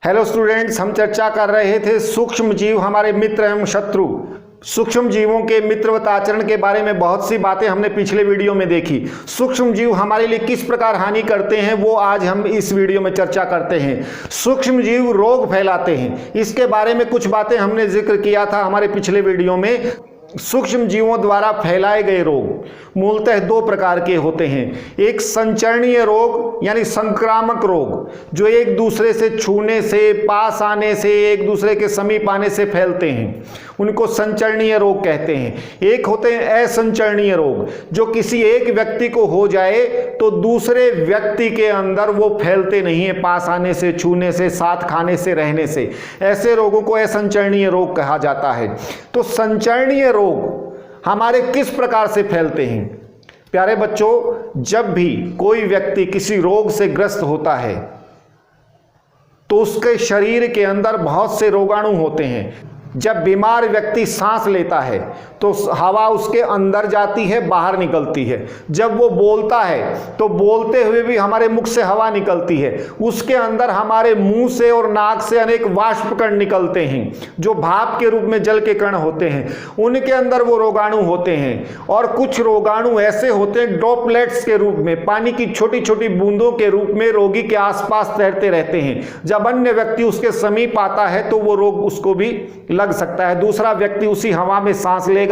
Hello students, हम चर्चा कर रहे थे सूक्ष्म जीव हमारे मित्र एवं शत्रु। सूक्ष्म जीवों के मित्रवत आचरण के बारे में बहुत सी बातें हमने पिछले वीडियो में देखी। सूक्ष्म जीव हमारे लिए किस प्रकार हानि करते हैं वो आज हम इस वीडियो में चर्चा करते हैं। सूक्ष्म जीव रोग फैलाते हैं, इसके बारे में कुछ बातें हमने जिक्र किया था हमारे पिछले वीडियो में। सूक्ष्म जीवों द्वारा फैलाए गए रोग मूलतः दो प्रकार के होते हैं। एक संचरणीय रोग यानी संक्रामक रोग, जो एक दूसरे से छूने से, पास आने से, एक दूसरे के समीप आने से फैलते हैं, उनको संचरणीय रोग कहते हैं। एक होते हैं असंचरणीय रोग, जो किसी एक व्यक्ति को हो जाए तो दूसरे व्यक्ति के अंदर वो फैलते नहीं है, पास आने से, छूने से, साथ खाने से, रहने से। ऐसे रोगों को असंचरणीय रोग कहा जाता है। तो संचरणीय रोग हमारे किस प्रकार से फैलते हैं? प्यारे बच्चों, जब भी कोई व्यक्ति किसी रोग से ग्रस्त होता है तो उसके शरीर के अंदर बहुत से रोगाणु होते हैं। जब बीमार व्यक्ति सांस लेता है तो हवा उसके अंदर जाती है, बाहर निकलती है। जब वो बोलता है तो बोलते हुए भी हमारे मुख से हवा निकलती है। उसके अंदर हमारे मुंह से और नाक से अनेक वाष्प कण निकलते हैं, जो भाप के रूप में जल के कण होते हैं। उनके अंदर वो रोगाणु होते हैं। और कुछ रोगाणु ऐसे होते हैं ड्रॉपलेट्स के रूप में, पानी की छोटी छोटी बूंदों के रूप में रोगी के आसपास तैरते रहते हैं। जब अन्य व्यक्ति उसके समीप आता है तो वो रोग उसको भी लग सकता है। दूसरा व्यक्ति उसी हवा में सांस लेगा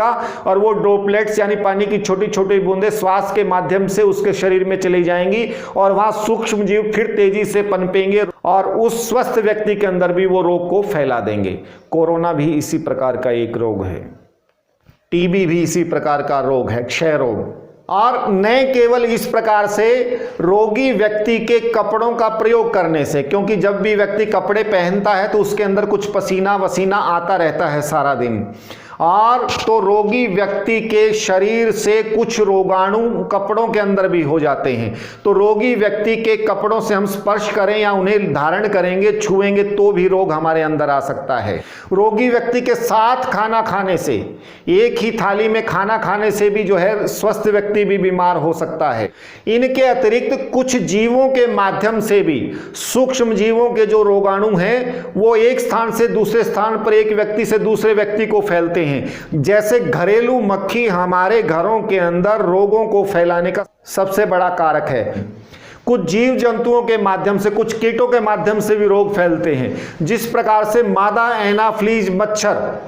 और वो ड्रॉपलेट्स यानी पानी की छोटी छोटी बूंदें श्वास के माध्यम से उसके शरीर में चली जाएंगी और वहां सूक्ष्म जीव फिर तेजी से पनपेंगे और उस स्वस्थ व्यक्ति के अंदर भी वो रोग को फैला देंगे। कोरोना भी इसी प्रकार का एक रोग है। टीबी भी इसी प्रकार का रोग है, क्षय रोग। और न केवल इस प्रकार से रोगी व्यक्ति के कपड़ों का प्रयोग करने से, क्योंकि जब भी व्यक्ति कपड़े पहनता है तो उसके अंदर कुछ पसीना वसीना आता रहता है सारा दिन, और तो रोगी व्यक्ति के शरीर से कुछ रोगाणु कपड़ों के अंदर भी हो जाते हैं। तो रोगी व्यक्ति के कपड़ों से हम स्पर्श करें या उन्हें धारण करेंगे, छुएंगे, तो भी रोग हमारे अंदर आ सकता है। रोगी व्यक्ति के साथ खाना खाने से, एक ही थाली में खाना खाने से भी जो है स्वस्थ व्यक्ति भी बीमार हो सकता है। इनके अतिरिक्त कुछ जीवों के माध्यम से भी, सूक्ष्म जीवों के जो रोगाणु हैं वो एक स्थान से दूसरे स्थान पर, एक व्यक्ति से दूसरे व्यक्ति को फैलते हैं। जैसे घरेलू मक्खी हमारे घरों के अंदर रोगों को फैलाने का सबसे बड़ा कारक है। कुछ जीव जंतुओं के माध्यम से, कुछ कीटों के माध्यम से भी रोग फैलते हैं। जिस प्रकार से मादा एनाफ्लीज मच्छर,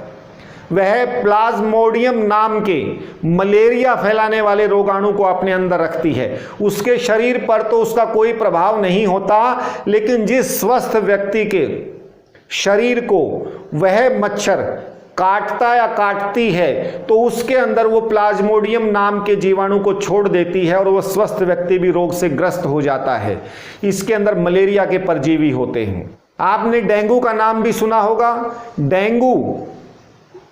वह प्लाज्मोडियम नाम के मलेरिया फैलाने वाले रोगाणु को अपने अंदर रखती है। उसके शरीर पर तो उसका कोई प्रभाव नहीं होता, लेकिन जिस स्वस्थ व्यक्ति के शरीर को वह मच्छर काटता या काटती है तो उसके अंदर वो प्लाज्मोडियम नाम के जीवाणु को छोड़ देती है और वो स्वस्थ व्यक्ति भी रोग से ग्रस्त हो जाता है। इसके अंदर मलेरिया के परजीवी होते हैं। आपने डेंगू का नाम भी सुना होगा। डेंगू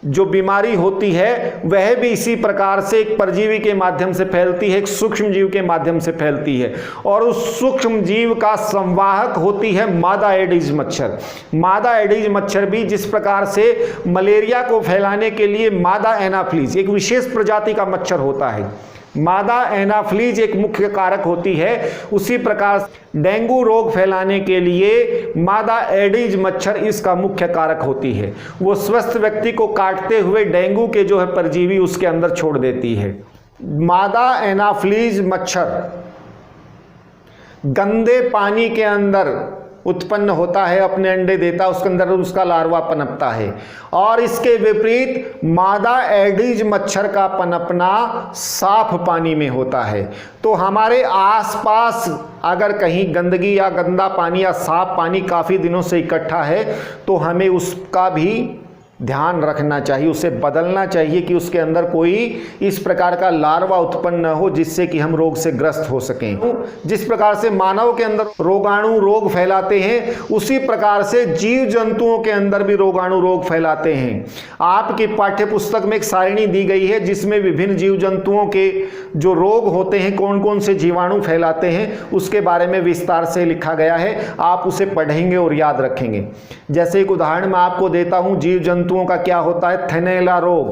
जो बीमारी होती है वह भी इसी प्रकार से एक परजीवी के माध्यम से फैलती है, एक सूक्ष्म जीव के माध्यम से फैलती है। और उस सूक्ष्म जीव का संवाहक होती है मादा एडिज मच्छर। मादा एडिज मच्छर भी जिस प्रकार से मलेरिया को फैलाने के लिए मादा एनाफ्लीज एक विशेष प्रजाति का मच्छर होता है, मादा एनाफ्लीज एक मुख्य कारक होती है, उसी प्रकार डेंगू रोग फैलाने के लिए मादा एडिज मच्छर इसका मुख्य कारक होती है। वो स्वस्थ व्यक्ति को काटते हुए डेंगू के जो है परजीवी उसके अंदर छोड़ देती है। मादा एनाफ्लीज मच्छर गंदे पानी के अंदर उत्पन्न होता है, अपने अंडे देता है, उसके अंदर उसका लार्वा पनपता है। और इसके विपरीत मादा एडिज मच्छर का पनपना साफ पानी में होता है। तो हमारे आसपास अगर कहीं गंदगी या गंदा पानी या साफ पानी काफ़ी दिनों से इकट्ठा है तो हमें उसका भी ध्यान रखना चाहिए, उसे बदलना चाहिए कि उसके अंदर कोई इस प्रकार का लार्वा उत्पन्न न हो जिससे कि हम रोग से ग्रस्त हो सकें। जिस प्रकार से मानव के अंदर रोगाणु रोग फैलाते हैं, उसी प्रकार से जीव जंतुओं के अंदर भी रोगाणु रोग फैलाते हैं। आपकी पाठ्य पुस्तक में एक सारणी दी गई है जिसमें विभिन्न जीव जंतुओं के जो रोग होते हैं, कौन कौन से जीवाणु फैलाते हैं, उसके बारे में विस्तार से लिखा गया है। आप उसे पढ़ेंगे और याद रखेंगे। जैसे एक उदाहरण मैं आपको देता हूं, जीव जंतुओं का क्या होता है। थनैला रोग,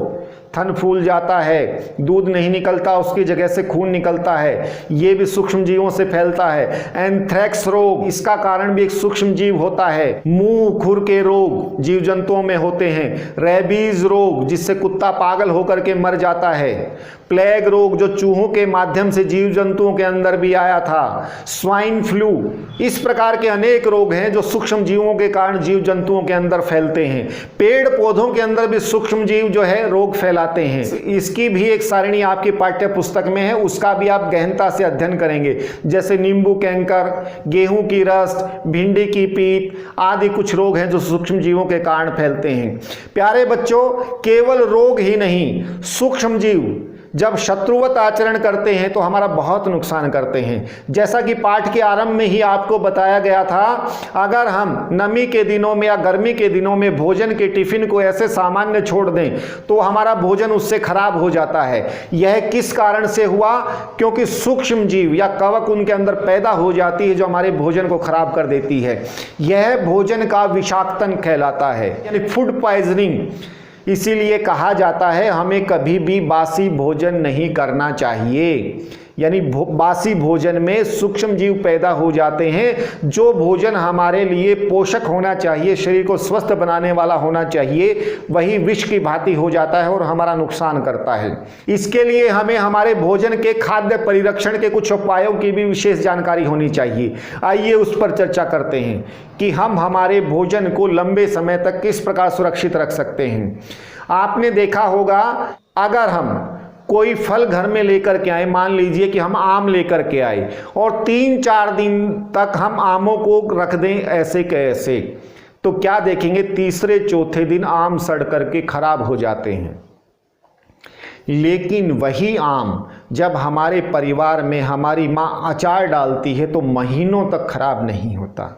थन फूल जाता है, दूध नहीं निकलता, उसकी जगह से खून निकलता है, ये भी सूक्ष्म जीवों से फैलता है। एंथ्रेक्स रोग, इसका कारण भी एक सूक्ष्म जीव होता है। मुंह खुर के रोग जीव जंतुओं में होते हैं। रेबीज रोग, जिससे कुत्ता पागल होकर के मर जाता है। प्लेग रोग, जो चूहों के माध्यम से जीव जंतुओं के अंदर भी आया था। स्वाइन फ्लू, इस प्रकार के अनेक रोग हैं जो सूक्ष्म जीवों के कारण जीव जंतुओं के अंदर फैलते हैं। पेड़ पौधों के अंदर भी सूक्ष्म जीव जो है रोग फैलाते हैं। इसकी भी एक सारणी आपकी पाठ्य पुस्तक में है, उसका भी आप गहनता से अध्ययन करेंगे। जैसे नींबू कैंकर, गेहूं की रस्ट, भिंडी की पीत आदि कुछ रोग हैं जो सूक्ष्म जीवों के कारण फैलते हैं। प्यारे बच्चों, केवल रोग ही नहीं, सूक्ष्म जीव जब शत्रुवत आचरण करते हैं तो हमारा बहुत नुकसान करते हैं। जैसा कि पाठ के आरंभ में ही आपको बताया गया था, अगर हम नमी के दिनों में या गर्मी के दिनों में भोजन के टिफिन को ऐसे सामान्य छोड़ दें तो हमारा भोजन उससे खराब हो जाता है। यह किस कारण से हुआ? क्योंकि सूक्ष्म जीव या कवक उनके अंदर पैदा हो जाती है जो हमारे भोजन को खराब कर देती है। यह भोजन का विषाक्तन कहलाता है, यानी फूड पॉइजनिंग। इसीलिए कहा जाता है हमें कभी भी बासी भोजन नहीं करना चाहिए। यानी बासी भोजन में सूक्ष्म जीव पैदा हो जाते हैं। जो भोजन हमारे लिए पोषक होना चाहिए, शरीर को स्वस्थ बनाने वाला होना चाहिए, वही विष की भांति हो जाता है और हमारा नुकसान करता है। इसके लिए हमें हमारे भोजन के खाद्य परिरक्षण के कुछ उपायों की भी विशेष जानकारी होनी चाहिए। आइए उस पर चर्चा करते हैं कि हम हमारे भोजन को लंबे समय तक किस प्रकार सुरक्षित रख सकते हैं। आपने देखा होगा, अगर हम कोई फल घर में लेकर के आए, मान लीजिए कि हम आम लेकर के आए और 3-4 दिन तक हम आमों को रख दें ऐसे के ऐसे, तो क्या देखेंगे, तीसरे चौथे दिन आम सड़ करके खराब हो जाते हैं। लेकिन वही आम जब हमारे परिवार में हमारी माँ अचार डालती है तो महीनों तक खराब नहीं होता।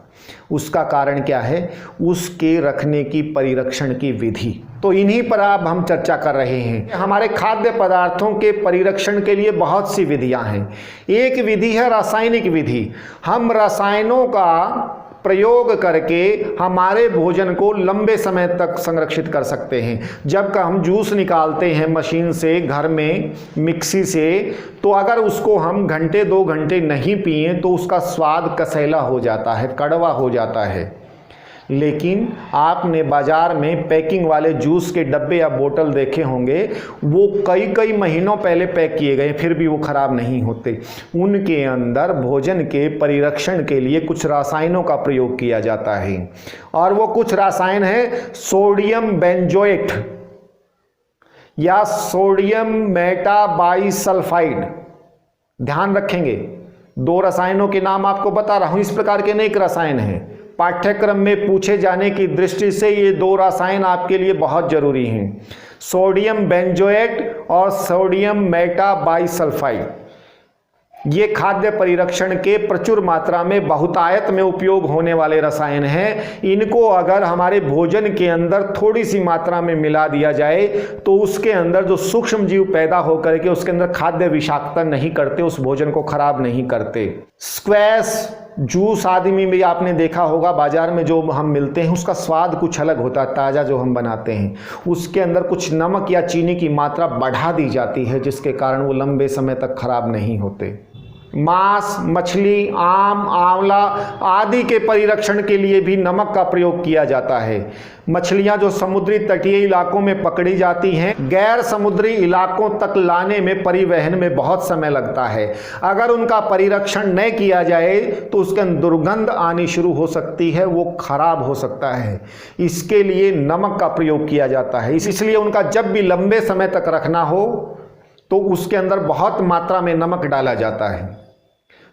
उसका कारण क्या है? उसके रखने की परिरक्षण की विधि। तो इन्हीं पर अब हम चर्चा कर रहे हैं। हमारे खाद्य पदार्थों के परिरक्षण के लिए बहुत सी विधियां हैं। एक विधि है रासायनिक विधि। हम रसायनों का प्रयोग करके हमारे भोजन को लंबे समय तक संरक्षित कर सकते हैं। जब का हम जूस निकालते हैं मशीन से, घर में मिक्सी से, तो अगर उसको हम घंटे 2 घंटे नहीं पिए तो उसका स्वाद कसैला हो जाता है, कड़वा हो जाता है। लेकिन आपने बाजार में पैकिंग वाले जूस के डब्बे या बोतल देखे होंगे, वो कई महीनों पहले पैक किए गए, फिर भी वो खराब नहीं होते। उनके अंदर भोजन के परिरक्षण के लिए कुछ रसायनों का प्रयोग किया जाता है, और वो कुछ रसायन है सोडियम बेंजोएट या सोडियम मेटाबाइसल्फाइड। ध्यान रखेंगे, 2 रसायनों के नाम आपको बता रहा हूं। इस प्रकार के अनेक रसायन हैं, पाठ्यक्रम में पूछे जाने की दृष्टि से ये 2 रसायन आपके लिए बहुत जरूरी हैं, सोडियम बेंजोएट और सोडियम मेटाबाइसल्फाइड। ये खाद्य परिरक्षण के प्रचुर मात्रा में बहुतायत में उपयोग होने वाले रसायन हैं। इनको अगर हमारे भोजन के अंदर थोड़ी सी मात्रा में मिला दिया जाए तो उसके अंदर जो सूक्ष्म जीव पैदा होकर के उसके अंदर खाद्य विषाक्तता नहीं करते, उस भोजन को खराब नहीं करते। स्क्वैश जूस आदि में भी आपने देखा होगा, बाजार में जो हम मिलते हैं उसका स्वाद कुछ अलग होता है। ताज़ा जो हम बनाते हैं उसके अंदर कुछ नमक या चीनी की मात्रा बढ़ा दी जाती है, जिसके कारण वो लंबे समय तक खराब नहीं होते। मांस, मछली, आम, आंवला आदि के परिरक्षण के लिए भी नमक का प्रयोग किया जाता है। मछलियां जो समुद्री तटीय इलाकों में पकड़ी जाती हैं, गैर समुद्री इलाकों तक लाने में, परिवहन में बहुत समय लगता है। अगर उनका परिरक्षण न किया जाए तो उसके अंदर दुर्गंध आनी शुरू हो सकती है, वो खराब हो सकता है। इसके लिए नमक का प्रयोग किया जाता है। इसलिए उनका जब भी लंबे समय तक रखना हो तो उसके अंदर बहुत मात्रा में नमक डाला जाता है।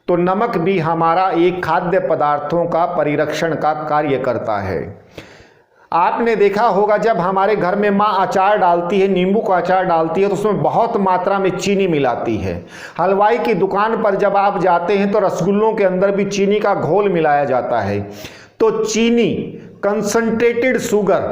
तो नमक भी हमारा एक खाद्य पदार्थों का परिरक्षण का कार्य करता है। आपने देखा होगा, जब हमारे घर में माँ अचार डालती है, नींबू का अचार डालती है, तो उसमें बहुत मात्रा में चीनी मिलाती है। हलवाई की दुकान पर जब आप जाते हैं तो रसगुल्लों के अंदर भी चीनी का घोल मिलाया जाता है। तो चीनी, कंसंट्रेटेड शुगर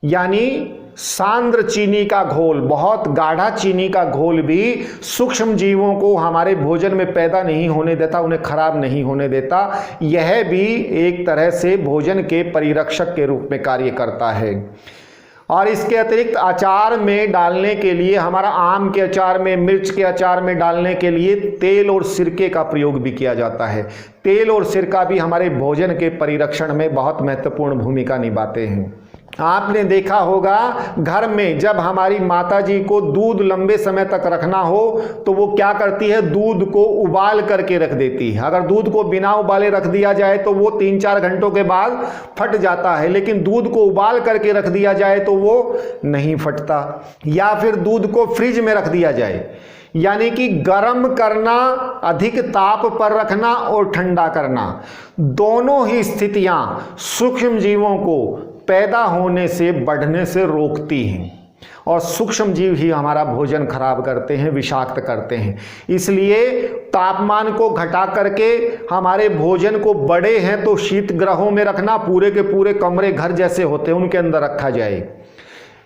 यानी सांद्र चीनी का घोल, बहुत गाढ़ा चीनी का घोल भी सूक्ष्म जीवों को हमारे भोजन में पैदा नहीं होने देता, उन्हें खराब नहीं होने देता। यह भी एक तरह से भोजन के परिरक्षक के रूप में कार्य करता है। और इसके अतिरिक्त अचार में डालने के लिए, हमारा आम के अचार में, मिर्च के अचार में डालने के लिए तेल और सिरके का प्रयोग भी किया जाता है। तेल और सिरका भी हमारे भोजन के परिरक्षण में बहुत महत्वपूर्ण भूमिका निभाते हैं। आपने देखा होगा घर में जब हमारी माताजी को दूध लंबे समय तक रखना हो तो वो क्या करती है, दूध को उबाल करके रख देती है। अगर दूध को बिना उबाले रख दिया जाए तो वो 3-4 घंटों के बाद फट जाता है, लेकिन दूध को उबाल करके रख दिया जाए तो वो नहीं फटता। या फिर दूध को फ्रिज में रख दिया जाए, यानी कि गर्म करना, अधिक ताप पर रखना और ठंडा करना, दोनों ही स्थितियां सूक्ष्म जीवों को पैदा होने से, बढ़ने से रोकती हैं और सूक्ष्म जीव ही हमारा भोजन खराब करते हैं, विषाक्त करते हैं। इसलिए तापमान को घटा करके हमारे भोजन को, बड़े हैं तो शीत गृहों में रखना, पूरे के पूरे कमरे घर जैसे होते हैं उनके अंदर रखा जाए,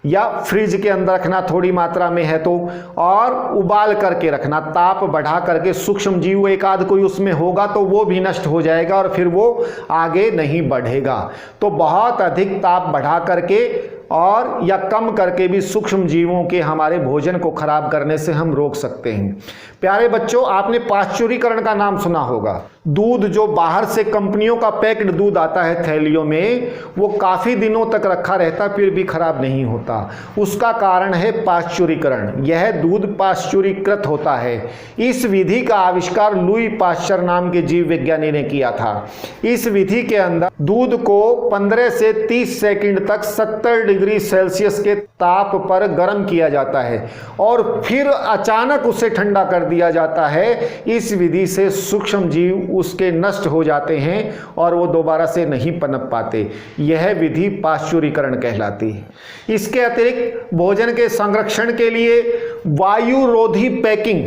या फ्रिज के अंदर रखना थोड़ी मात्रा में है तो, और उबाल करके रखना, ताप बढ़ा करके। सूक्ष्म जीव एक आध कोई उसमें होगा तो वो भी नष्ट हो जाएगा और फिर वो आगे नहीं बढ़ेगा। तो बहुत अधिक ताप बढ़ा करके और या कम करके भी सूक्ष्म जीवों के हमारे भोजन को खराब करने से हम रोक सकते हैं। प्यारे बच्चों, आपने पाश्चुरीकरण का नाम सुना होगा। दूध जो बाहर से कंपनियों का पैक्ड दूध आता है थैलियों में, वो काफी दिनों तक रखा रहता फिर भी खराब नहीं होता। उसका कारण है पाश्चुरीकरण। यह दूध पाश्चुरीकृत होता है। इस विधि का आविष्कार लुई पाश्चर नाम के जीव विज्ञानी ने किया था। इस विधि के अंदर दूध को 15 से 30 सेकंड तक 70 डिग्री सेल्सियस के ताप पर गर्म किया जाता है और फिर अचानक उसे ठंडा कर दिया जाता है। इस विधि से सूक्ष्म जीव उसके नष्ट हो जाते हैं और वो दोबारा से नहीं पनप पाते। यह विधि पाश्चुरीकरण कहलाती है। इसके अतिरिक्त भोजन के संरक्षण के लिए वायुरोधी पैकिंग,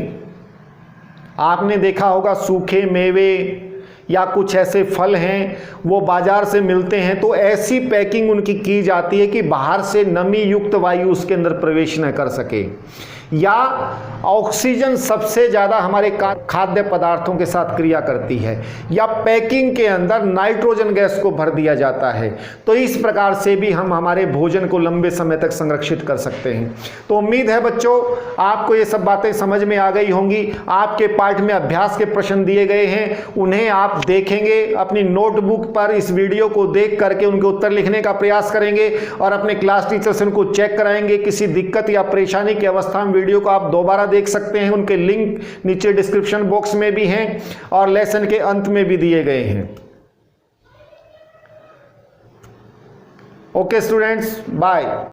आपने देखा होगा सूखे मेवे या कुछ ऐसे फल हैं वो बाजार से मिलते हैं तो ऐसी पैकिंग उनकी की जाती है कि बाहर से नमी युक्त वायु उसके अंदर प्रवेश न कर सके, या ऑक्सीजन सबसे ज़्यादा हमारे खाद्य पदार्थों के साथ क्रिया करती है, या पैकिंग के अंदर नाइट्रोजन गैस को भर दिया जाता है। तो इस प्रकार से भी हम हमारे भोजन को लंबे समय तक संरक्षित कर सकते हैं। तो उम्मीद है बच्चों आपको ये सब बातें समझ में आ गई होंगी। आपके पाठ में अभ्यास के प्रश्न दिए गए हैं, उन्हें आप देखेंगे, अपनी नोटबुक पर इस वीडियो को देख करके उनके उत्तर लिखने का प्रयास करेंगे और अपने क्लास टीचर से उनको चेक कराएंगे। किसी दिक्कत या परेशानी की अवस्था में वीडियो को आप दोबारा देख सकते हैं। उनके लिंक नीचे डिस्क्रिप्शन बॉक्स में भी हैं और लेसन के अंत में भी दिए गए हैं। Okay students, bye.